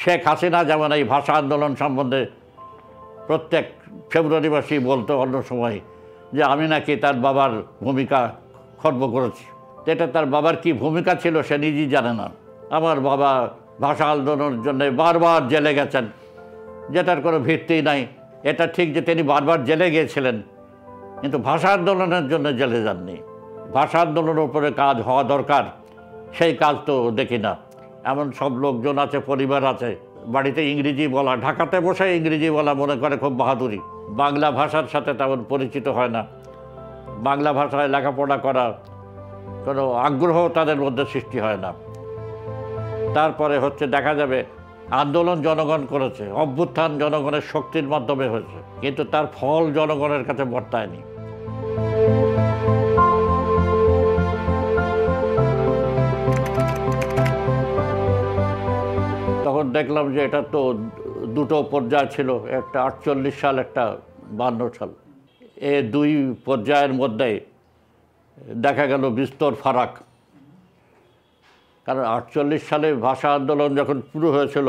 শেখ হাসিনা যেমন এই ভাষা আন্দোলন সম্বন্ধে প্রত্যেক ফেব্রুয়ারি মাসেই বলতো অন্য সময় যে আমি নাকি তার বাবার ভূমিকা খর্ব করেছি। এটা তার বাবার কি ভূমিকা ছিল সে নিজেই জানে না। আমার বাবা ভাষা আন্দোলনের জন্য বারবার জেলে গেছেন, যেটার কোনো ভিত্তি নাই। এটা ঠিক যে তিনি বারবার জেলে গিয়েছিলেন, কিন্তু ভাষা আন্দোলনের জন্য জেলে যাননি। ভাষা আন্দোলনের উপরে কাজ হওয়া দরকার, সেই কাজ তো দেখি না। এমন সব লোকজন আছে, পরিবার আছে, বাড়িতে ইংরেজি বলা, ঢাকাতে বসে ইংরেজি বলা মনে করে খুব বাহাদুরি। বাংলা ভাষার সাথে তেমন পরিচিত হয় না, বাংলা ভাষায় লেখাপড়া করা কোনো আগ্রহ তাদের মধ্যে সৃষ্টি হয় না। তারপরে হচ্ছে দেখা যাবে আন্দোলন জনগণ করেছে, অভ্যুত্থান জনগণের শক্তির মাধ্যমে হয়েছে, কিন্তু তার ফল জনগণের কাছে বর্তায়নি। তখন দেখলাম যে এটা তো দুটো পর্যায় ছিল, একটা 48 সাল, একটা 52 সাল। এই দুই পর্যায়ের মধ্যে দেখা গেল বিস্তর ফারাক। কারণ 48 সালে ভাষা আন্দোলন যখন শুরু হয়েছিল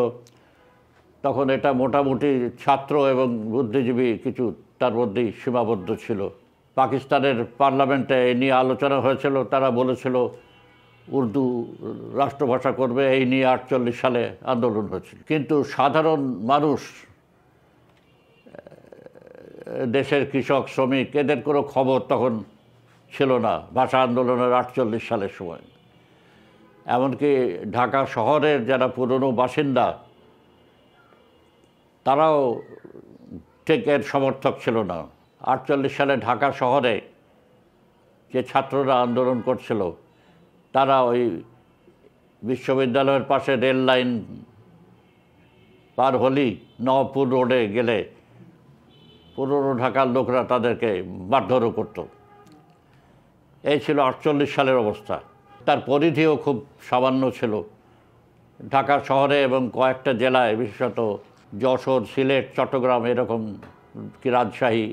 তখন এটা মোটামুটি ছাত্র এবং বুদ্ধিজীবী কিছু তার মধ্যেই সীমাবদ্ধ ছিল। পাকিস্তানের পার্লামেন্টে এই নিয়ে আলোচনা হয়েছিল, তারা বলেছিল উর্দু রাষ্ট্রভাষা করবে, এই নিয়ে 48 সালে আন্দোলন হয়েছিল। কিন্তু সাধারণ মানুষ, দেশের কৃষক, শ্রমিক, এদের কোনো খবর তখন ছিল না ভাষা আন্দোলনের 48 সালের সময়। এমনকি ঢাকা শহরের যারা পুরনো বাসিন্দা তারাও ঠিক এর সমর্থক ছিল না। 48 সালে ঢাকা শহরে যে ছাত্ররা আন্দোলন করছিল তারা ওই বিশ্ববিদ্যালয়ের পাশে রেল লাইন পার হলেই নওয়াবপুর রোডে গেলে পুরনো ঢাকার লোকরা তাদেরকে মারধরও করত। এই ছিল 48 সালের অবস্থা। তার পরিধিও খুব সামান্য ছিল। ঢাকা শহরে এবং কয়েকটা জেলায়, বিশেষত যশোর, সিলেট, চট্টগ্রাম, এরকম কি রাজশাহী,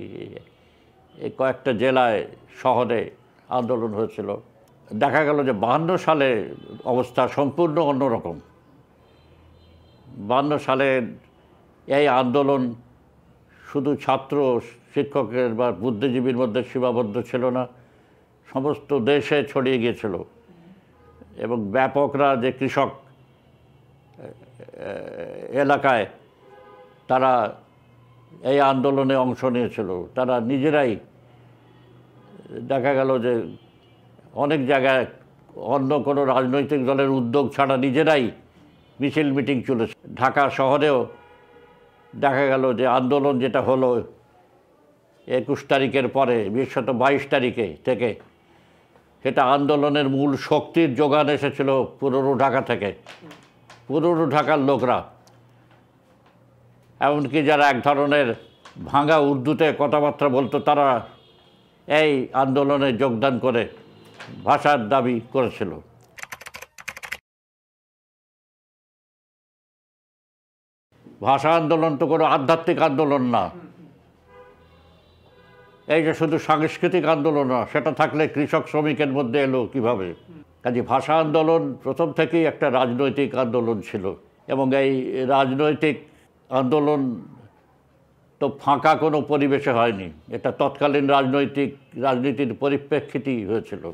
এই কয়েকটা জেলায় শহরে আন্দোলন হয়েছিল। দেখা গেল যে 52 সালে অবস্থা সম্পূর্ণ অন্যরকম। 52 সালে এই আন্দোলন শুধু ছাত্র, শিক্ষকের বা বুদ্ধিজীবীর মধ্যে সীমাবদ্ধ ছিল না, সমস্ত দেশে ছড়িয়ে গিয়েছিল। এবং ব্যাপকরা যে কৃষক এলাকায় তারা এই আন্দোলনে অংশ নিয়েছিল, তারা নিজেরাই দেখা গেল যে অনেক জায়গায় অন্য কোনো রাজনৈতিক দলের উদ্যোগ ছাড়া নিজেরাই মিছিল মিটিং চলেছে। ঢাকা শহরেও দেখা গেল যে আন্দোলন যেটা হলো 21 তারিখের পরে, বিশেষত 22 তারিখে থেকে, সেটা আন্দোলনের মূল শক্তির যোগান এসেছিল পুরনো ঢাকা থেকে, পুরনো ঢাকার লোকরা। এমনকি যারা এক ধরনের ভাঙা উর্দুতে কথাবার্তা বলতো তারা এই আন্দোলনে যোগদান করে ভাষার দাবি করেছিল। ভাষা আন্দোলন তো কোনো আধ্যাত্মিক আন্দোলন না, এই যে শুধু সাংস্কৃতিক আন্দোলন না, সেটা থাকলে কৃষক শ্রমিকের মধ্যে এলো কিভাবে? কাজে ভাষা আন্দোলন প্রথম থেকেই একটা রাজনৈতিক আন্দোলন ছিল। এবং এই রাজনৈতিক আন্দোলন তো ফাঁকা কোনো পরিবেশে হয়নি, এটা তৎকালীন রাজনীতির পরিপ্রেক্ষিতেই হয়েছিল।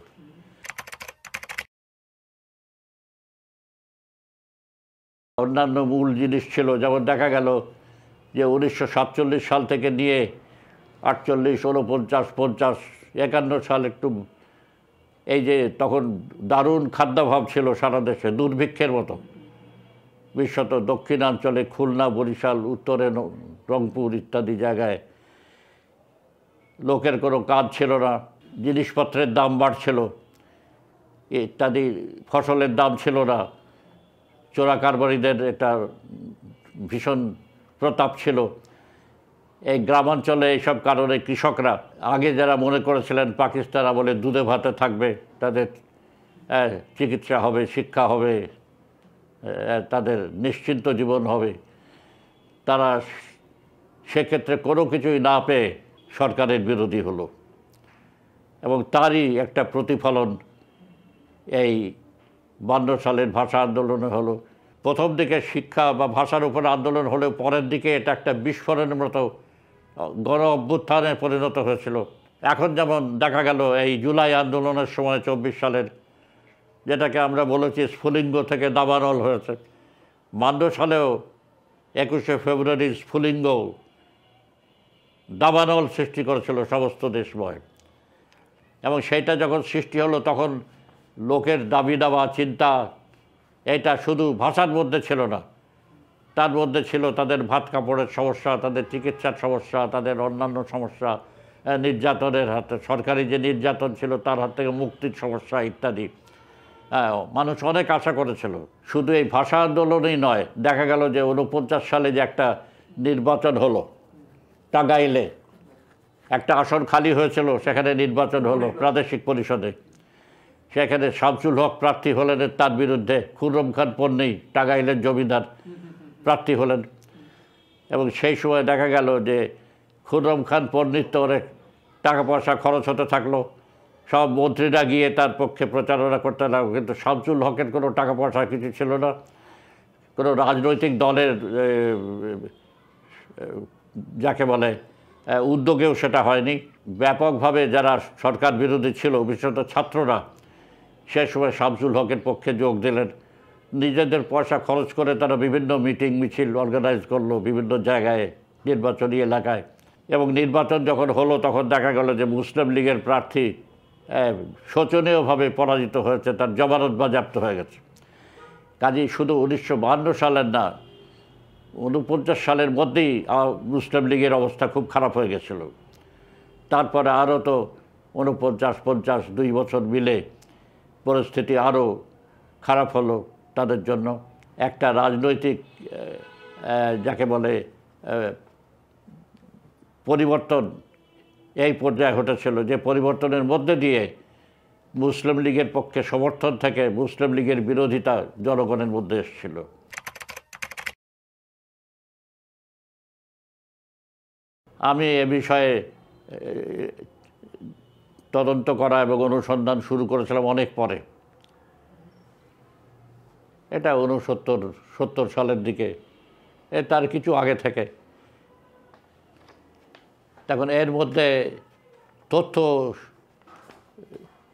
অন্যান্য মূল জিনিস ছিল, যেমন দেখা গেল যে 1947 সাল থেকে নিয়ে 48, 49, 50, 51 সাল একটু এই যে তখন দারুণ খাদ্যাভাব ছিল সারা দেশে, দুর্ভিক্ষের মতো। বিশেষত দক্ষিণাঞ্চলে খুলনা, বরিশাল, উত্তরে রংপুর ইত্যাদি জায়গায় লোকের কোনো কাজ ছিল না, জিনিসপত্রের দাম বাড়ছিল ইত্যাদি, ফসলের দাম ছিল না, চোরাকারবারিদের একটা ভীষণ প্রতাপ ছিল। এই গ্রামাঞ্চলে এইসব কারণে কৃষকরা আগে যারা মনে করেছিলেন পাকিস্তান আমলে দুধে ভাতে থাকবে, তাদের চিকিৎসা হবে, শিক্ষা হবে, তাদের নিশ্চিন্ত জীবন হবে, তারা সেক্ষেত্রে কোনো কিছুই না পেয়ে সরকারের বিরোধী হলো। এবং তারই একটা প্রতিফলন এই 52 সালের ভাষা আন্দোলনে হলো। প্রথম দিকে শিক্ষা বা ভাষার উপর আন্দোলন হলেও পরের দিকে এটা একটা বিস্ফোরণের মতো গণ অভ্যুত্থানে পরিণত হয়েছিল। এখন যেমন দেখা গেল এই জুলাই আন্দোলনের সময় 24 সালের, যেটাকে আমরা বলেছি স্ফুলিঙ্গ থেকে দাবানল হয়েছে, মান্য সালেও 21শে ফেব্রুয়ারি স্ফুলিঙ্গ দাবানল সৃষ্টি করেছিল সমস্ত দেশময়। এবং সেইটা যখন সৃষ্টি হলো তখন লোকের দাবি দাবা চিন্তা এটা শুধু ভাষার মধ্যে ছিল না, তার মধ্যে ছিল তাদের ভাত কাপড়ের সমস্যা, তাদের চিকিৎসার সমস্যা, তাদের অন্যান্য সমস্যা, নির্যাতনের হাতে, সরকারি যে নির্যাতন ছিল তার হাত থেকে মুক্তির সমস্যা ইত্যাদি। মানুষ অনেক আশা করেছিল। শুধু এই ভাষা আন্দোলনই নয়, দেখা গেল যে 49 সালে যে একটা নির্বাচন হলো টাঙ্গাইলে, একটা আসন খালি হয়েছিল, সেখানে নির্বাচন হলো প্রাদেশিক পরিষদে। সেখানে শামসুল হক প্রার্থী হলেন, তার বিরুদ্ধে খুররম খান পন্নী টাঙ্গাইলের জমিদার প্রার্থী হলেন। এবং সেই সময় দেখা গেল যে খুররম খান পন্নীর তো অনেক টাকা পয়সা খরচ হতে থাকলো, সব মন্ত্রীরা গিয়ে তার পক্ষে প্রচারণা করতে লাগলো, কিন্তু শামসুল হকের কোনো টাকা পয়সা কিছু ছিল না, কোনো রাজনৈতিক দলের যাকে বলে উদ্যোগেও সেটা হয়নি। ব্যাপকভাবে যারা সরকার বিরোধী ছিল, বিশেষত ছাত্ররা, সে সময় শামসুল হকের পক্ষে যোগ দিলেন। নিজেদের পয়সা খরচ করে তারা বিভিন্ন মিটিং মিছিল অর্গানাইজ করলো বিভিন্ন জায়গায়, নির্বাচনী এলাকায়। এবং নির্বাচন যখন হলো তখন দেখা গেল যে মুসলিম লীগের প্রার্থী শোচনীয়ভাবে পরাজিত হয়েছে, তার জমানত বাজেয়াপ্ত হয়ে গেছে। কাজেই শুধু 1952 সালের না, 49 সালের মধ্যেই মুসলিম লীগের অবস্থা খুব খারাপ হয়ে গেছিল। তারপরে আরও তো 49, 50, 2 বছর মিলে পরিস্থিতি আরও খারাপ হলো তাদের জন্য। একটা রাজনৈতিক যাকে বলে পরিবর্তন এই পর্যায়ে ঘটেছিল, যে পরিবর্তনের মধ্যে দিয়ে মুসলিম লীগের পক্ষে সমর্থন থেকে মুসলিম লীগের বিরোধিতা জনগণের মধ্যে এসেছিল। আমি এ বিষয়ে তদন্ত করা এবং অনুসন্ধান শুরু করেছিলাম অনেক পরে, এটা 69-70 সালের দিকে, তার কিছু আগে থেকে। তখন এর মধ্যে তথ্য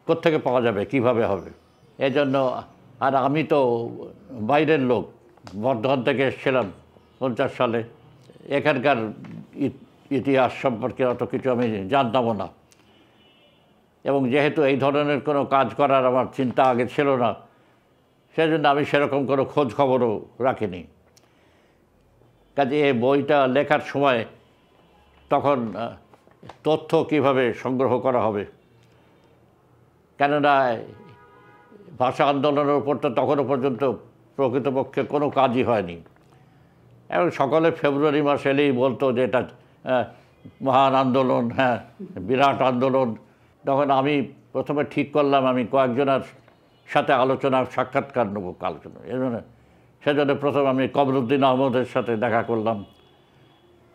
কোত্থেকে পাওয়া যাবে, কিভাবে হবে? এজন্য, আর আমি তো বাইরের লোক, বর্ধমান থেকে এসেছিলাম 50 সালে, এখানকার ইতিহাস সম্পর্কে অত কিছু আমি জানতামও না। এবং যেহেতু এই ধরনের কোনো কাজ করার আমার চিন্তা আগে ছিল না, সেজন্য আমি সেরকম কোনো খোঁজ খবরও রাখিনি। কাজে এই বইটা লেখার সময় তখন তথ্য কিভাবে সংগ্রহ করা হবে, কেননা ভাষা আন্দোলনের উপর তো তখনও পর্যন্ত প্রকৃতপক্ষে কোনো কাজই হয়নি। এবং সকলে ফেব্রুয়ারি মাস এলেই বলতো যে এটা মহান আন্দোলন, হ্যাঁ বিরাট আন্দোলন। তখন আমি প্রথমে ঠিক করলাম আমি কয়েকজনের সাথে আলোচনা সাক্ষাৎকার নেবো আলোচনা, সেজন্য প্রথম আমি কমরুদ্দিন আহমদের সাথে দেখা করলাম।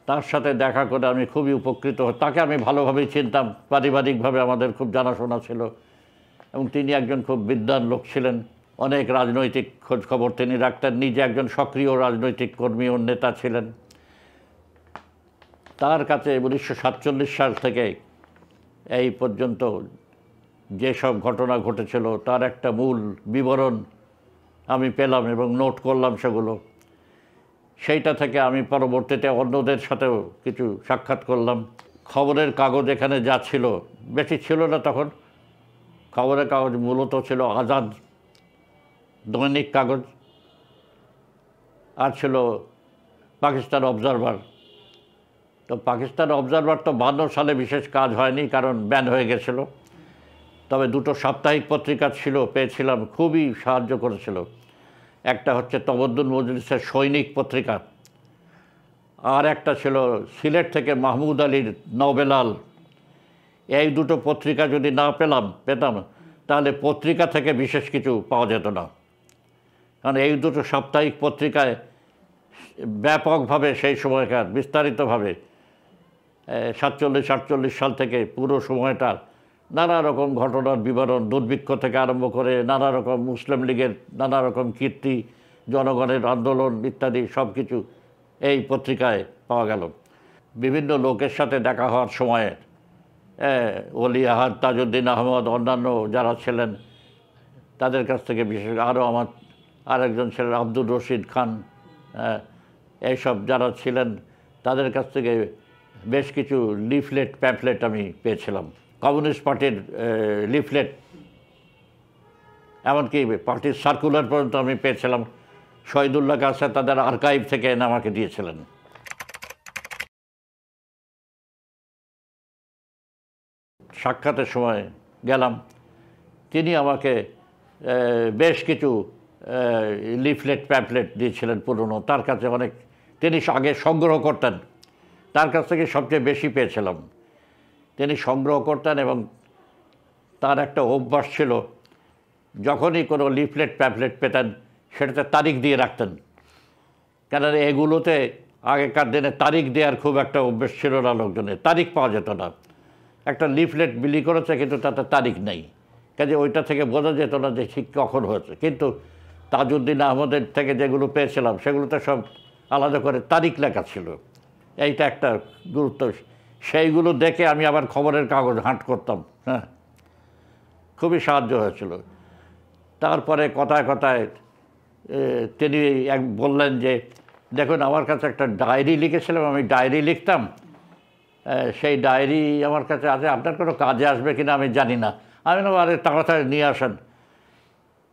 তার সাথে দেখা করে আমি খুবই উপকৃত, তাকে আমি ভালোভাবেই চিনতাম, পারিবারিকভাবে আমাদের খুব জানাশোনা ছিল। এবং তিনি একজন খুব বিদ্বান লোক ছিলেন, অনেক রাজনৈতিক খোঁজখবর তিনি রাখতেন, নিজে একজন সক্রিয় রাজনৈতিক কর্মী ও নেতা ছিলেন। তার কাছে 1947 সাল থেকে এই পর্যন্ত যেসব ঘটনা ঘটেছিল তার একটা মূল বিবরণ আমি পেলাম এবং নোট করলাম সেগুলো। সেইটা থেকে আমি পরবর্তীতে অন্যদের সাথেও কিছু সাক্ষাৎ করলাম। খবরের কাগজ এখানে যা ছিল, বেশি ছিল না তখন, খবরের কাগজ মূলত ছিল আজাদ দৈনিক কাগজ, আর ছিল পাকিস্তান অবজারভার। তো পাকিস্তান অবজারভার তো 52 সালে বিশেষ কাজ হয়নি, কারণ ব্যান হয়ে গেছিল। তবে দুটো সাপ্তাহিক পত্রিকা ছিল, পেয়েছিলাম, খুবই সাহায্য করেছিল। একটা হচ্ছে তমদ্দুন মজলিসের সৈনিক পত্রিকা, আর একটা ছিল সিলেট থেকে মাহমুদ আলীর নবেলাল। এই দুটো পত্রিকা যদি না পেতাম তাহলে পত্রিকা থেকে বিশেষ কিছু পাওয়া যেত না, কারণ এই দুটো সাপ্তাহিক পত্রিকায় ব্যাপকভাবে সেই সময়কার বিস্তারিতভাবে 47-48 সাল থেকে পুরো সময়টার নানা রকম ঘটনার বিবরণ, দুর্ভিক্ষ থেকে আরম্ভ করে নানা রকম মুসলিম লীগের নানা রকম কীর্তি, জনগণের আন্দোলন ইত্যাদি সব কিছু এই পত্রিকায় পাওয়া গেল। বিভিন্ন লোকের সাথে দেখা হওয়ার সময়ে ওলি আহাদ, তাজউদ্দিন আহমদ, অন্যান্য যারা ছিলেন তাদের কাছ থেকে বিশেষ আরও আমার আরেকজন ছিলেন আব্দুর রশিদ খান, এইসব যারা ছিলেন তাদের কাছ থেকে বেশ কিছু লিফলেট প্যাম্পলেট আমি পেয়েছিলাম, কমিউনিস্ট পার্টির লিফলেট, এমনকি পার্টির সার্কুলার পর্যন্ত আমি পেয়েছিলাম। শহীদুল্লাহ কাছে তাদের আর্কাইভ থেকে এনে আমাকে দিয়েছিলেন। সাক্ষাতের সময় গেলাম, তিনি আমাকে বেশ কিছু লিফলেট প্যাম্পলেট দিয়েছিলেন পুরনো, তার কাছে অনেক তিনি আগে সংগ্রহ করতেন, তার কাছ থেকে সবচেয়ে বেশি পেয়েছিলাম। তিনি সংগ্রহ করতেন এবং তার একটা অভ্যাস ছিল, যখনই কোনো লিফলেট প্যাম্পলেট পেতেন সেটাতে তারিখ দিয়ে রাখতেন। কেননা এগুলোতে আগেকার দিনে তারিখ দেওয়ার খুব একটা অভ্যেস ছিল না লোকজনের, তারিখ পাওয়া যেত না। একটা লিফলেট বিলি করেছে কিন্তু তাতে তারিখ নেই, কাজে ওইটা থেকে বোঝা যেত না যে ঠিক কখন হয়েছে। কিন্তু তাজউদ্দিন আহমদের থেকে যেগুলো পেয়েছিলাম সেগুলোতে সব আলাদা করে তারিখ লেখা ছিল, এইটা একটা গুরুত্ব। সেইগুলো দেখে আমি আবার খবরের কাগজ হাঁট করতাম। হ্যাঁ, খুবই সাহায্য হয়েছিল। তারপরে কথায় কথায় তিনি বললেন যে দেখুন, আমার কাছে একটা ডায়েরি লিখেছিলাম, আমি ডায়েরি লিখতাম, সেই ডায়েরি আমার কাছে আছে, আপনার কোনো কাজে আসবে কিনা আমি জানি না। আমি না, আরে তাড়াতাড়ি নিয়ে আসেন।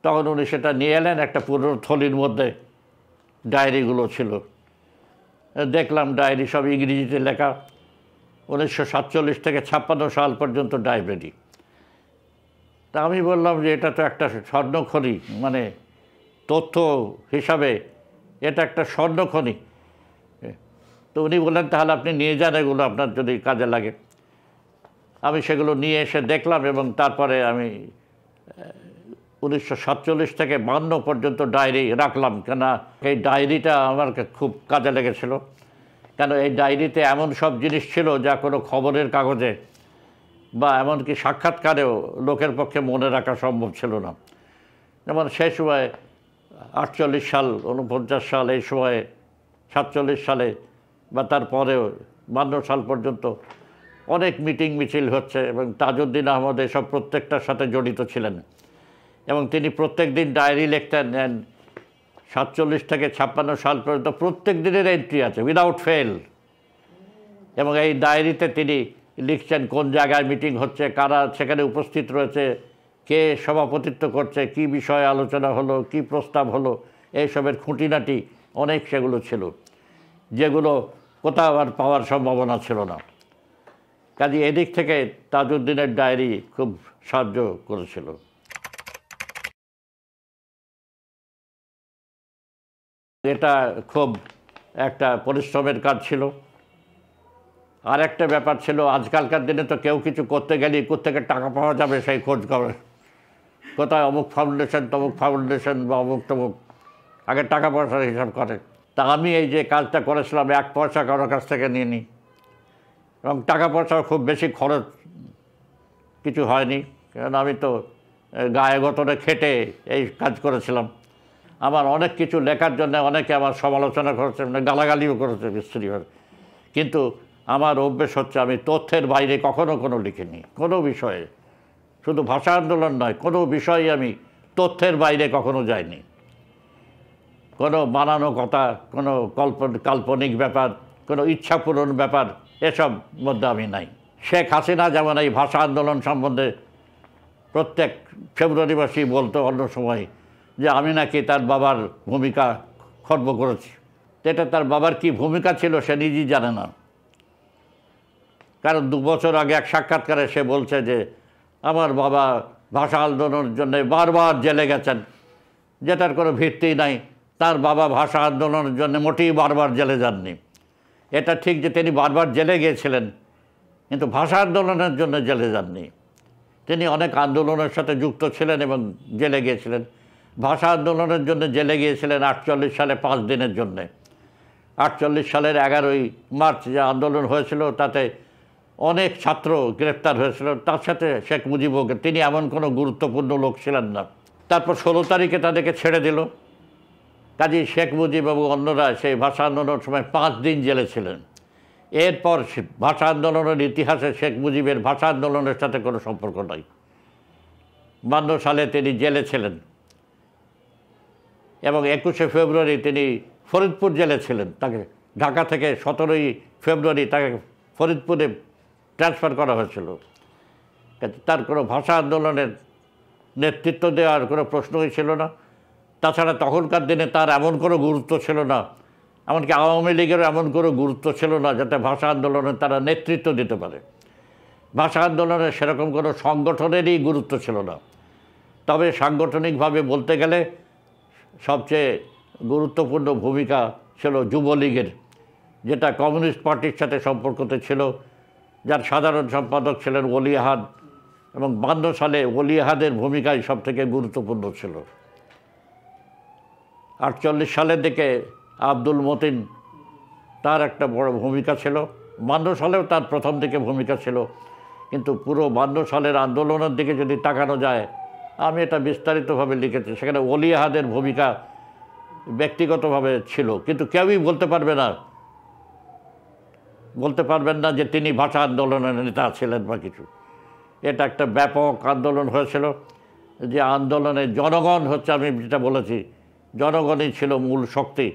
তখন উনি সেটা নিয়ে এলেন, একটা পুরো থলির মধ্যে ডায়েরিগুলো ছিল। দেখলাম ডায়েরি সব ইংরেজিতে লেখা, 1947 থেকে 56 সাল পর্যন্ত ডায়েরি। তা আমি বললাম যে এটা তো একটা স্বর্ণখনি, মানে তথ্য হিসাবে এটা একটা স্বর্ণখনি। তো উনি বললেন তাহলে আপনি নিয়ে যান, এগুলো আপনার যদি কাজে লাগে। আমি সেগুলো নিয়ে এসে দেখলাম এবং তারপরে আমি 1947 থেকে 52 পর্যন্ত ডায়েরি রাখলাম। কেন এই ডায়েরিটা আমার খুব কাজে লেগেছিল, কেন এই ডায়েরিতে এমন সব জিনিস ছিল যা কোনো খবরের কাগজে বা এমনকি সাক্ষাৎকারেও লোকের পক্ষে মনে রাখা সম্ভব ছিল না। যেমন সেই সময় 48 সাল, 49 সাল, এই সময়ে 47 সালে বা তারপরেও 52 সাল পর্যন্ত অনেক মিটিং মিছিল হচ্ছে এবং তাজউদ্দিন আহমদ এসব প্রত্যেকটার সাথে জড়িত ছিলেন এবং তিনি প্রত্যেক দিন ডায়েরি লিখতেন। 47 থেকে 56 সাল পর্যন্ত প্রত্যেক দিনের এন্ট্রি আছে উইদাউট ফেল, এবং এই ডায়েরিতে তিনি লিখছেন কোন জায়গায় মিটিং হচ্ছে, কারা সেখানে উপস্থিত রয়েছে, কে সভাপতিত্ব করছে, কি বিষয়ে আলোচনা হলো, কি প্রস্তাব হলো, এইসবের খুঁটিনাটি অনেক সেগুলো ছিল, যেগুলো কোথাও আর পাওয়ার সম্ভাবনা ছিল না। কাজে এদিক থেকে তাজউদ্দিনের ডায়েরি খুব সাহায্য করেছিল। এটা খুব একটা পরিশ্রমের কাজ ছিল। আর একটা ব্যাপার ছিল, আজকালকার দিনে তো কেউ কিছু করতে গেলে কোত্থেকে টাকা পাওয়া যাবে সেই খোঁজ করে, কোথায় অমুক ফাউন্ডেশন, তমুক ফাউন্ডেশন বা অমুক তমুক, আগে টাকা পয়সার হিসাব করে। তা আমি এই যে কাজটা করেছিলাম 1 পয়সা কারোর কাছ থেকে নিয়ে নিই, এবং টাকা পয়সা খুব বেশি খরচ কিছু হয়নি, কারণ আমি তো গায়ে গতরে খেটে এই কাজ করেছিলাম। আমার অনেক কিছু লেখার জন্য অনেকে আমার সমালোচনা করেছে, গালাগালিও করেছে বিস্তৃতভাবে, কিন্তু আমার অভ্যেস হচ্ছে আমি তথ্যের বাইরে কখনো কোনো লিখিনি, কোনো বিষয়ে, শুধু ভাষা আন্দোলন নয়, কোনো বিষয়ে আমি তথ্যের বাইরে কখনো যাইনি। কোনো বানানো কথা, কোনো কাল্পনিক ব্যাপার, কোনো ইচ্ছাপূরণ ব্যাপার, এসব মধ্যে আমি নাই। শেখ হাসিনা যেমন এই ভাষা আন্দোলন সম্বন্ধে প্রত্যেক ফেব্রুয়ারি মাসেই বলতো অন্য সময় যে আমি নাকি তার বাবার ভূমিকা খর্ব করেছি। এটা তার বাবার কি ভূমিকা ছিল সে নিজেই জানে না, কারণ 2 বছর আগে এক সাক্ষাৎকারে সে বলছে যে আমার বাবা ভাষা আন্দোলনের জন্য বারবার জেলে গেছেন, যেটার কোনো ভিত্তি নাই। তার বাবা ভাষা আন্দোলনের জন্য মোটেই বারবার জেলে যাননি। এটা ঠিক যে তিনি বারবার জেলে গিয়েছিলেন, কিন্তু ভাষা আন্দোলনের জন্য জেলে যাননি। তিনি অনেক আন্দোলনের সাথে যুক্ত ছিলেন এবং জেলে গিয়েছিলেন। ভাষা আন্দোলনের জন্য জেলে গিয়েছিলেন 48 সালে 5 দিনের জন্যে। 48 সালের 11ই মার্চ যে আন্দোলন হয়েছিল তাতে অনেক ছাত্র গ্রেপ্তার হয়েছিল, তার সাথে শেখ মুজিবুর, তিনি এমন কোনো গুরুত্বপূর্ণ লোক ছিলেন না। তারপর 16 তারিখে তাদেরকে ছেড়ে দিল কাজী শেখ মুজিব এবং অন্যরা সেই ভাষা আন্দোলনের সময় 5 দিন জেলে ছিলেন। এরপর ভাষা আন্দোলনের ইতিহাসে শেখ মুজিবের ভাষা আন্দোলনের সাথে কোনো সম্পর্ক নাই। 52 সালে তিনি জেলে ছিলেন এবং 21শে ফেব্রুয়ারি তিনি ফরিদপুর জেলে ছিলেন। তাকে ঢাকা থেকে 17ই ফেব্রুয়ারি তাকে ফরিদপুরে ট্রান্সফার করা হয়েছিল। তার কোনো ভাষা আন্দোলনের নেতৃত্ব দেওয়ার কোনো প্রশ্নই ছিল না। তাছাড়া তখনকার দিনে তার এমন কোনো গুরুত্ব ছিল না, এমনকি আওয়ামী লীগেরও এমন কোনো গুরুত্ব ছিল না যাতে ভাষা আন্দোলনে তারা নেতৃত্ব দিতে পারে। ভাষা আন্দোলনের সেরকম কোনো সংগঠনেরই গুরুত্ব ছিল না। তবে সাংগঠনিকভাবে বলতে গেলে সবচেয়ে গুরুত্বপূর্ণ ভূমিকা ছিল যুবলীগের, যেটা কমিউনিস্ট পার্টির সাথে সম্পর্কতে ছিল, যার সাধারণ সম্পাদক ছিলেন ওলি আহাদ, এবং 52 সালে ওলি আহাদের ভূমিকাই সবথেকে গুরুত্বপূর্ণ ছিল। 48 সালের দিকে আব্দুল মতিন, তার একটা বড় ভূমিকা ছিল। 52 সালেও তার প্রথম দিকে ভূমিকা ছিল, কিন্তু পুরো 52 সালের আন্দোলনের দিকে যদি তাকানো যায়, আমি এটা বিস্তারিতভাবে লিখেছি, সেখানে ওলি আহাদের ভূমিকা ব্যক্তিগতভাবে ছিল, কিন্তু কেউই বলতে পারবেন না যে তিনি ভাষা আন্দোলনের নেতা ছিলেন বা কিছু। এটা একটা ব্যাপক আন্দোলন হয়েছিল, যে আন্দোলনে জনগণ হচ্ছে, আমি যেটা বলেছি, জনগণই ছিল মূল শক্তি।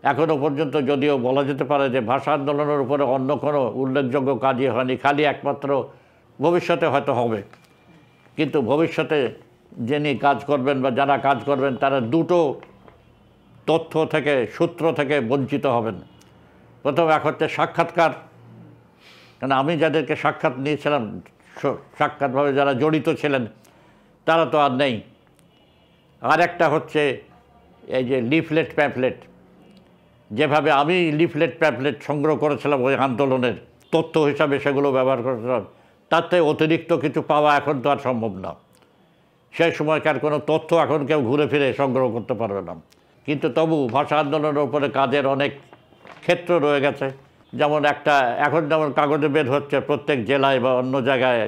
এখনও পর্যন্ত যদিও বলা যেতে পারে যে ভাষা আন্দোলনের উপরে অন্য কোনো উল্লেখযোগ্য কাজই হয়নি, খালি একমাত্র ভবিষ্যতে হয়তো হবে, কিন্তু ভবিষ্যতে যিনি কাজ করবেন বা যারা কাজ করবেন তারা দুটো তথ্য থেকে, সূত্র থেকে বঞ্চিত হবেন। প্রথম এক হচ্ছে সাক্ষাৎকার, কারণ আমি যাদেরকে সাক্ষাৎ নিয়েছিলাম, সাক্ষাৎভাবে যারা জড়িত ছিলেন তারা তো আর নেই। আর একটা হচ্ছে এই যে লিফলেট প্যাম্পলেট, যেভাবে আমি লিফলেট প্যাম্পলেট সংগ্রহ করেছিলাম ওই আন্দোলনের তথ্য হিসাবে, সেগুলো ব্যবহার করেছিলাম, তাতে অতিরিক্ত কিছু পাওয়া এখন তো আর সম্ভব না। সেই সময়কার কোনো তথ্য এখন কেউ ঘুরে ফিরে সংগ্রহ করতে পারবে না। কিন্তু তবু ভাষা আন্দোলনের উপরে কাজের অনেক ক্ষেত্র রয়ে গেছে। যেমন এখন যেমন কাগজে বের হচ্ছে প্রত্যেক জেলায় বা অন্য জায়গায়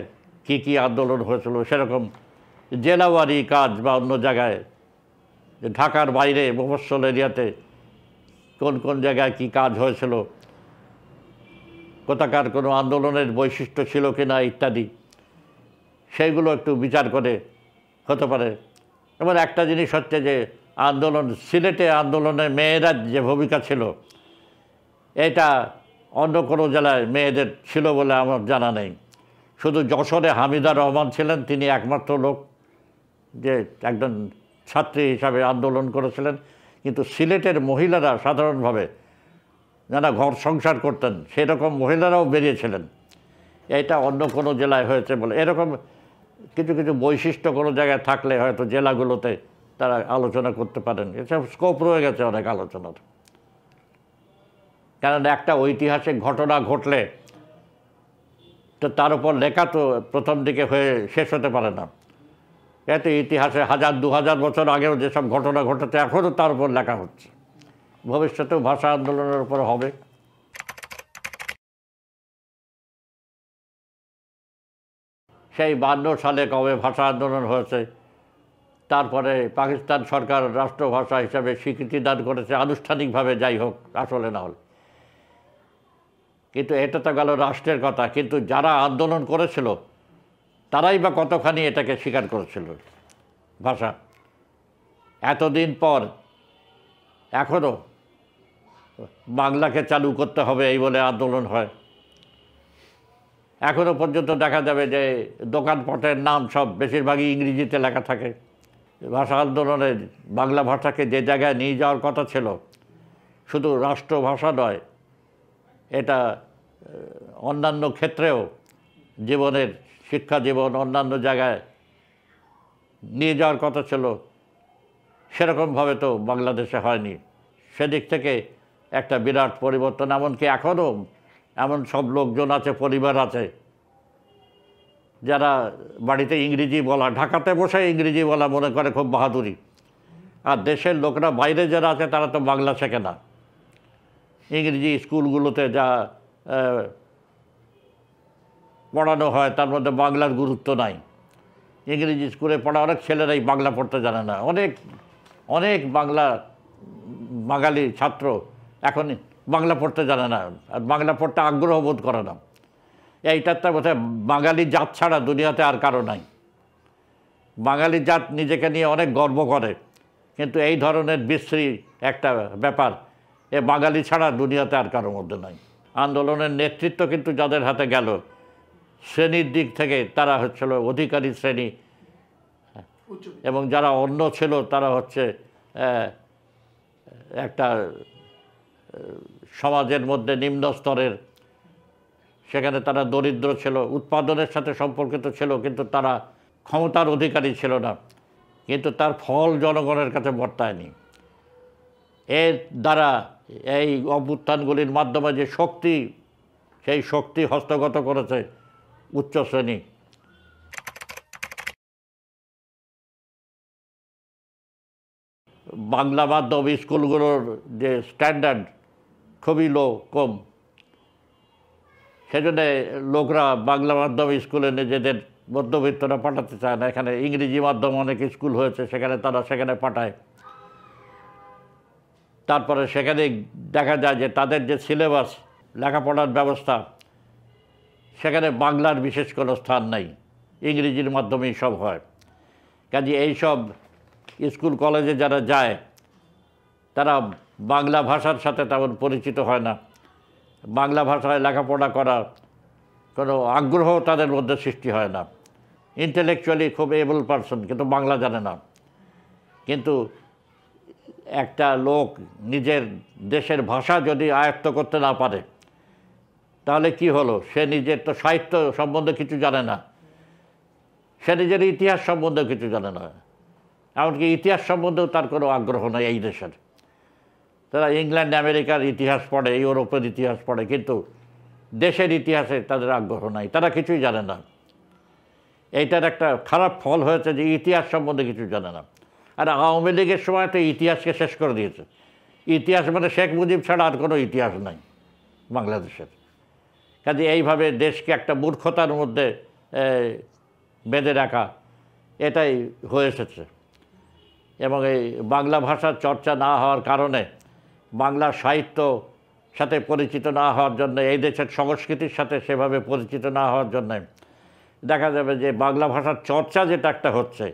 কি কি আন্দোলন হয়েছিল, সেরকম জেলাওয়ারি কাজ বা অন্য জায়গায়, ঢাকার বাইরে মফস্বল এরিয়াতে কোন কোন জায়গায় কি কাজ হয়েছিল, কোথাকার কোনো আন্দোলনের বৈশিষ্ট্য ছিল কি না ইত্যাদি, সেইগুলো একটু বিচার করে হতে পারে। এবার একটা জিনিস হচ্ছে যে সিলেটে আন্দোলনে মেয়েরা যে ভূমিকা ছিল, এটা অন্য কোনো জেলায় মেয়েদের ছিল বলে আমার জানা নেই। শুধু যশোরে হামিদা রহমান ছিলেন, তিনি একমাত্র লোক যে একজন ছাত্রী হিসাবে আন্দোলন করেছিলেন। কিন্তু সিলেটের মহিলারা সাধারণভাবে যারা ঘর সংসার করতেন সেরকম মহিলারাও বেরিয়েছিলেন। এটা অন্য কোনো জেলায় হয়েছে বলে, এরকম কিছু কিছু বৈশিষ্ট্য কোনো জায়গায় থাকলে হয়তো জেলাগুলোতে তারা আলোচনা করতে পারেন। এসব স্কোপ রয়ে গেছে অনেক আলোচনার। কারণ একটা ঐতিহাসিক ঘটনা ঘটলে তো তার উপর লেখা তো প্রথম দিকে হয়ে শেষ হতে পারে না। এতে ইতিহাসে 1000-2000 বছর আগেও যেসব ঘটনা ঘটেছে এখনও তার উপর লেখা হচ্ছে, ভবিষ্যতেও ভাষা আন্দোলনের উপর হবে। সেই 52 সালে কবে ভাষা আন্দোলন হয়েছে, তারপরে পাকিস্তান সরকার রাষ্ট্রভাষা হিসাবে স্বীকৃতি দান করেছে আনুষ্ঠানিকভাবে, যাই হোক আসলে না হলে, কিন্তু এটা তো গেল রাষ্ট্রের কথা। কিন্তু যারা আন্দোলন করেছিল তারাই বা কতখানি এটাকে স্বীকার করেছিল ভাষা। এতদিন পর এখনও বাংলাকে চালু করতে হবে এই বলে আন্দোলন হয়। এখনও পর্যন্ত দেখা যাবে যে দোকানপটের নাম সব বেশিরভাগই ইংরেজিতে লেখা থাকে। ভাষা আন্দোলনের বাংলা ভাষাকে যে জায়গায় নিয়ে যাওয়ার কথা ছিল, শুধু রাষ্ট্রভাষা নয়, এটা অন্যান্য ক্ষেত্রেও জীবনের, শিক্ষা জীবন, অন্যান্য জায়গায় নিয়ে যাওয়ার কথা ছিল, সেরকমভাবে তো বাংলাদেশে হয়নি। সেদিক থেকে একটা বিরাট পরিবর্তন। এমনকি এখনও এমন সব লোকজন আছে, পরিবার আছে, যারা বাড়িতে ইংরেজি বলা, ঢাকাতে বসে ইংরেজি বলা মনে করে খুব বাহাদুরি। আর দেশের লোকরা বাইরে যারা আছে তারা তো বাংলা শেখে না। ইংরেজি স্কুলগুলোতে যা পড়ানো হয় তার মধ্যে বাংলার গুরুত্ব নাই। ইংরেজি স্কুলে পড়া অনেক ছেলেরাই বাংলা পড়তে জানে না। অনেক অনেক বাঙালি ছাত্র এখন বাংলা পড়তে জানে না, আর বাংলা পড়তে আগ্রহ বোধ করে না। এইটার তো বোধহয় বাঙালি জাত ছাড়া দুনিয়াতে আর কারো নাই। বাঙালি জাত নিজেকে নিয়ে অনেক গর্ব করে, কিন্তু এই ধরনের বিশ্রী একটা ব্যাপার এ বাঙালি ছাড়া দুনিয়াতে আর কারোর মধ্যে নাই। আন্দোলনের নেতৃত্ব কিন্তু যাদের হাতে গেল, শ্রেণীর দিক থেকে তারা হচ্ছিল অধিকারী শ্রেণী, এবং যারা অন্য ছিল তারা হচ্ছে একটা সমাজের মধ্যে নিম্ন স্তরের, সেখানে তারা দরিদ্র ছিল, উৎপাদনের সাথে সম্পর্কিত ছিল, কিন্তু তারা ক্ষমতার অধিকারী ছিল না। কিন্তু তার ফল জনগণের কাছে বর্তায়নি। এর দ্বারা এই অভ্যুত্থানগুলির মাধ্যমে যে শক্তি, সেই শক্তি হস্তগত করেছে উচ্চ শ্রেণী। বাংলা মাধ্যম স্কুলগুলোর যে স্ট্যান্ডার্ড খুবই কম, সেজন্যে লোকরা বাংলা মাধ্যম স্কুলে নিজেদের মধ্যবিত্তরা পাঠাতে চায় না। এখানে ইংরেজি মাধ্যম অনেক স্কুল হয়েছে, তারা সেখানে পাঠায়। তারপরে সেখানে দেখা যায় যে তাদের যে সিলেবাস, লেখাপড়ার ব্যবস্থা, সেখানে বাংলার বিশেষ কোনো স্থান নাই, ইংরেজির মাধ্যমেই সব হয়। কাজে এইসব স্কুল কলেজে যারা যায় তারা বাংলা ভাষার সাথে তেমন পরিচিত হয় না। বাংলা ভাষায় লেখাপড়া করার কোনো আগ্রহ তাদের মধ্যে সৃষ্টি হয় না। ইন্টেলেকচুয়ালি খুব এবল পারসন, কিন্তু বাংলা জানে না। কিন্তু একটা লোক নিজের দেশের ভাষা যদি আয়ত্ত করতে না পারে, তাহলে কি হলো? সে নিজের তো সাহিত্য সম্বন্ধে কিছু জানে না, সে নিজের ইতিহাস সম্বন্ধে কিছু জানে না, এমনকি ইতিহাস সম্বন্ধেও তার কোনো আগ্রহ নেই। এই দেশের তারা ইংল্যান্ড আমেরিকার ইতিহাস পড়ে, ইউরোপের ইতিহাস পড়ে, কিন্তু দেশের ইতিহাসে তাদের আগ্রহ নাই, তারা কিছুই জানে না। এইটার একটা খারাপ ফল হয়েছে যে ইতিহাস সম্বন্ধে কিছু জানে না। আর আওয়ামী লীগের সময় তো ইতিহাসকে শেষ করে দিয়েছে। ইতিহাস মানে শেখ মুজিব ছাড়া আর কোনো ইতিহাস নাই বাংলাদেশের। কাজে এইভাবে দেশকে একটা মূর্খতার মধ্যে বেঁধে রাখা, এটাই হয়ে এসেছে। এবং এই বাংলা ভাষার চর্চা না হওয়ার কারণে, বাংলা সাহিত্য সাথে পরিচিত না হওয়ার জন্য, এই দেশের সংস্কৃতির সাথে সেভাবে পরিচিত না হওয়ার জন্যে দেখা যাবে যে বাংলা ভাষার চর্চা যেটা একটা হচ্ছে,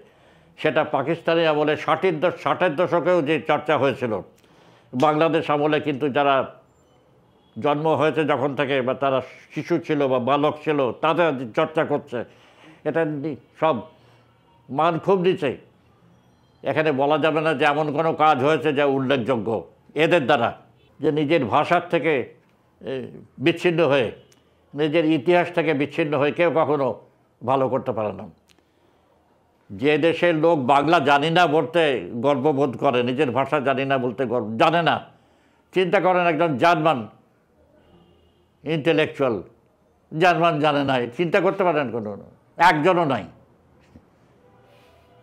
সেটা পাকিস্তানি আমলে 60-এর দশকেও যে চর্চা হয়েছিল, বাংলাদেশ আমলে কিন্তু যারা জন্ম হয়েছে যখন থেকে, বা তারা শিশু ছিল বা বালক ছিল, তাদের চর্চা করছে, এটা সব মান খুব নিচে। এখানে বলা যাবে না যে এমন কোনো কাজ হয়েছে যা উল্লেখযোগ্য এদের দ্বারা, যে নিজের ভাষার থেকে বিচ্ছিন্ন হয়ে, নিজের ইতিহাস থেকে বিচ্ছিন্ন হয়ে কেউ কখনো ভালো করতে পারে না। যে দেশের লোক বাংলা জানি না বলতে গর্ববোধ করে, নিজের ভাষা জানি না বলতে জানে না, চিন্তা করেন একজন জার্মান ইন্টেলেকচুয়াল, জার্মান জানে না, চিন্তা করতে পারেন কোনো একজনও নাই।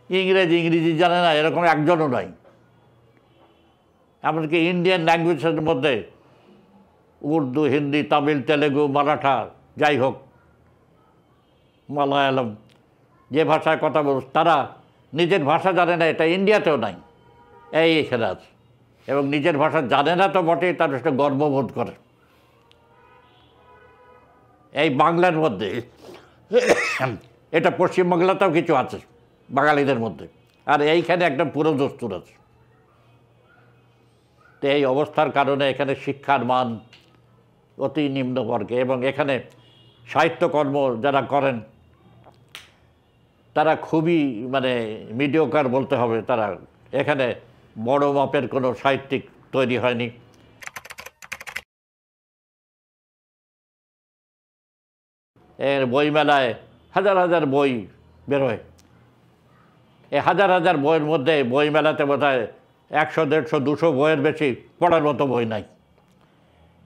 ইংরেজি জানে না এরকম একজনও নাই। এমনকি ইন্ডিয়ান ল্যাঙ্গুয়েজের মধ্যে উর্দু, হিন্দি, তামিল, তেলেগু, মারাঠা, যাই হোক, মালায়ালম, যে ভাষায় কথা বল, তারা নিজের ভাষা জানে না, এটা ইন্ডিয়াতেও নাই, এখানে আছে। এবং নিজের ভাষা জানে না তো বটেই, তার সাথে গর্ববোধ করে। এই বাংলার মধ্যে, এটা পশ্চিমবাংলাতেও কিছু আছে বাঙালিদের মধ্যে, আর এইখানে একদম পুরো দস্তুর আছে। তো এই অবস্থার কারণে এখানে শিক্ষার মান অতি নিম্নবর্গে, এবং এখানে সাহিত্যকর্ম যারা করেন তারা খুবই মিডিওকার বলতে হবে। তারা এখানে বড় মাপের কোনো সাহিত্যিক তৈরি হয়নি। এর বইমেলায় হাজার হাজার বই বেরোয়। এই হাজার হাজার বইয়ের মধ্যে বইমেলাতে বোধহয় 100, 150, 200 বইয়ের বেশি পড়ার মতো বই নাই।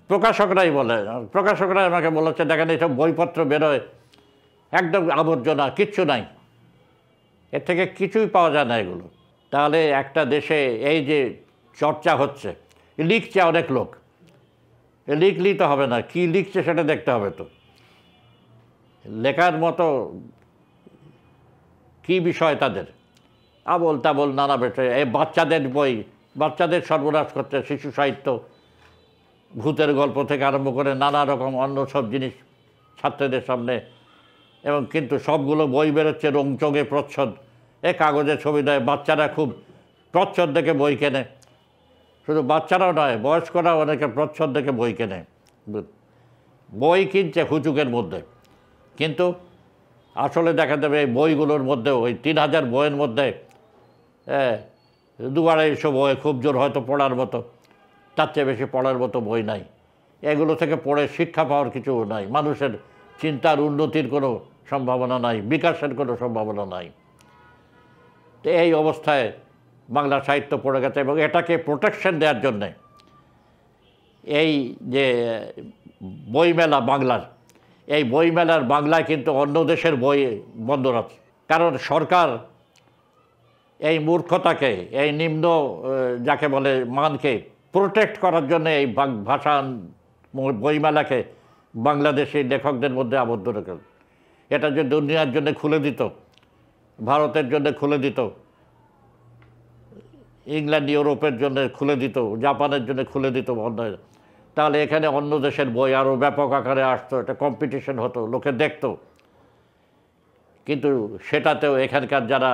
প্রকাশকরাই বলে, প্রকাশকরাই আমাকে বলেছে, দেখেন এইসব বইপত্র বেরোয়, একদম আবর্জনা, কিচ্ছু নাই, এর থেকে কিছুই পাওয়া যায় না এগুলো। তাহলে একটা দেশে এই যে চর্চা হচ্ছে, লিখছে অনেক লোক, লিখলেই তো হবে না, কি লিখছে সেটা দেখতে হবে। তো লেখার মতো কী বিষয় তাদের, আবোল তাবোল নানা বিষয়, এই বাচ্চাদের বই, বাচ্চাদের সর্বনাশ করছে, শিশু সাহিত্য, ভূতের গল্প থেকে আরম্ভ করে নানা রকম অন্য সব জিনিস ছাত্রদের সামনে। এবং কিন্তু সবগুলো বই বেরোচ্ছে রংচঙে প্রচ্ছদ, কাগজে ছবি দেয়, বাচ্চারা খুব প্রচ্ছদ দেখে বই কেনে। শুধু বাচ্চারাও নয়, বয়স্করাও অনেকে প্রচ্ছদ দেখে বই কেনে, বই কিনছে হুচুকের মধ্যে। কিন্তু আসলে দেখা যাবে এই বইগুলোর মধ্যে, ওই 3000 বইয়ের মধ্যে 2-250 বই খুব জোর হয়তো পড়ার মতো, তার চেয়ে বেশি পড়ার মতো বই নাই। এগুলো থেকে পড়ে শিক্ষা পাওয়ার কিছু নাই, মানুষের চিন্তার উন্নতির কোনো সম্ভাবনা নাই, বিকাশের কোনো সম্ভাবনা নাই। তো এই অবস্থায় বাংলা সাহিত্য পড়ে গেছে। এবং এটাকে প্রোটেকশন দেওয়ার জন্যে এই যে বইমেলা বাংলার, এই বইমেলার বাংলায় কিন্তু অন্য দেশের বই বন্ধ আছে। কারণ সরকার এই মূর্খতাকে, এই নিম্ন যাকে বলে মানকে প্রোটেক্ট করার জন্য এই ভাষা বইমেলাকে বাংলাদেশি লেখকদের মধ্যে আবদ্ধ রেখে, এটা যে দুনিয়ার জন্য খুলে দিত, ভারতের জন্য খুলে দিত, ইংল্যান্ড ইউরোপের জন্য খুলে দিত, জাপানের জন্য খুলে দিত বন্ধ, তাহলে এখানে অন্য দেশের বই আরও ব্যাপক আকারে আসতো, এটা কম্পিটিশন হতো, লোকে দেখতো। কিন্তু সেটাতেও এখানকার যারা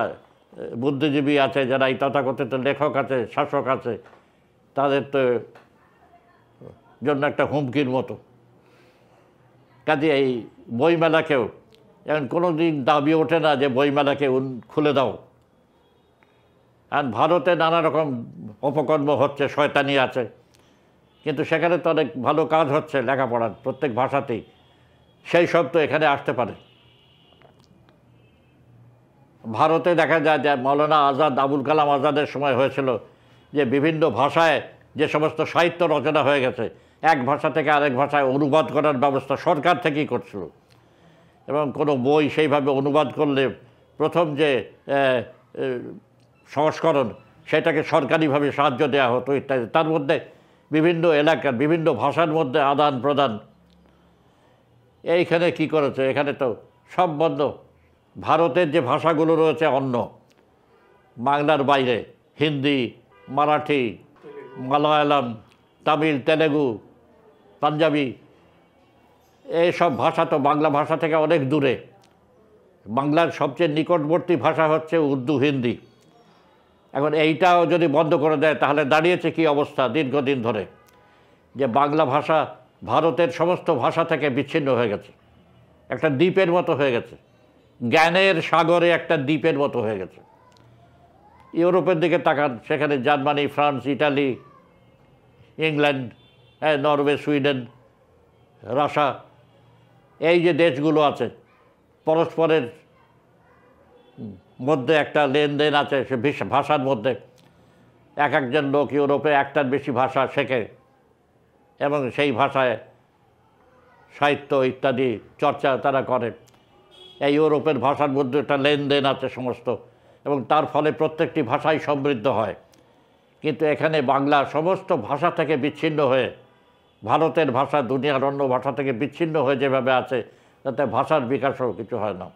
বুদ্ধিজীবী আছে, যারা এই তথাকথিত লেখক আছে, শাসক আছে, তাদের তো জন্য একটা হুমকির মতো। কাজে এই বইমেলাকেও এখন কোনো দিন দাবি ওঠে না যে বইমেলাকে খুলে দাও। আর ভারতে নানা রকম অপকর্ম হচ্ছে, শয়তানি আছে, কিন্তু সেখানে তো অনেক ভালো কাজ হচ্ছে লেখাপড়ার প্রত্যেক ভাষাতেই, সেই সব তো এখানে আসতে পারে। ভারতে দেখা যায় যে মৌলানা আজাদ, আবুল কালাম আজাদের সময় হয়েছিল যে বিভিন্ন ভাষায় যে সমস্ত সাহিত্য রচনা হয়ে গেছে, এক ভাষা থেকে আরেক ভাষায় অনুবাদ করার ব্যবস্থা সরকার থেকেই করছিল। এবং কোনো বই সেইভাবে অনুবাদ করলে প্রথম যে সংস্করণ, সেটাকে সরকারিভাবে সাহায্য দেওয়া হতো ইত্যাদি। তার মধ্যে বিভিন্ন এলাকার বিভিন্ন ভাষার মধ্যে আদান প্রদান। এইখানে কি করেছে, এখানে তো সব বন্ধ। ভারতের যে ভাষাগুলো রয়েছে অন্য, বাংলার বাইরে হিন্দি, মারাঠি, মালায়ালাম, তামিল, তেলেগু, পাঞ্জাবি, এইসব ভাষা তো বাংলা ভাষা থেকে অনেক দূরে। বাংলার সবচেয়ে নিকটবর্তী ভাষা হচ্ছে উর্দু, হিন্দি। এখন এইটাও যদি বন্ধ করে দেয় তাহলে দাঁড়িয়েছে কি অবস্থা দীর্ঘদিন ধরে, যে বাংলা ভাষা ভারতের সমস্ত ভাষা থেকে বিচ্ছিন্ন হয়ে গেছে, একটা দ্বীপের মতো হয়ে গেছে, জ্ঞানের সাগরে একটা দ্বীপের মতো হয়ে গেছে। ইউরোপের দিকে তাকান, সেখানে Germany, France, Italy, England, Norway, Sweden, Russia, এই যে দেশগুলো আছে, পরস্পরের মধ্যে একটা লেনদেন আছে সে ভাষার মধ্যে। এক একজন লোক ইউরোপে একটার বেশি ভাষা শেখে এবং সেই ভাষায় সাহিত্য ইত্যাদি চর্চা তারা করে। এই ইউরোপের ভাষার মধ্যে একটা লেনদেন আছে সমস্ত, এবং তার ফলে প্রত্যেকটি ভাষাই সমৃদ্ধ হয়। কিন্তু এখানে বাংলা সমস্ত ভাষা থেকে বিচ্ছিন্ন হয়ে, ভারতের ভাষা দুনিয়ার অন্য ভাষা থেকে বিচ্ছিন্ন হয়ে যেভাবে আছে, তাতে ভাষার বিকাশও কিছু হয় না।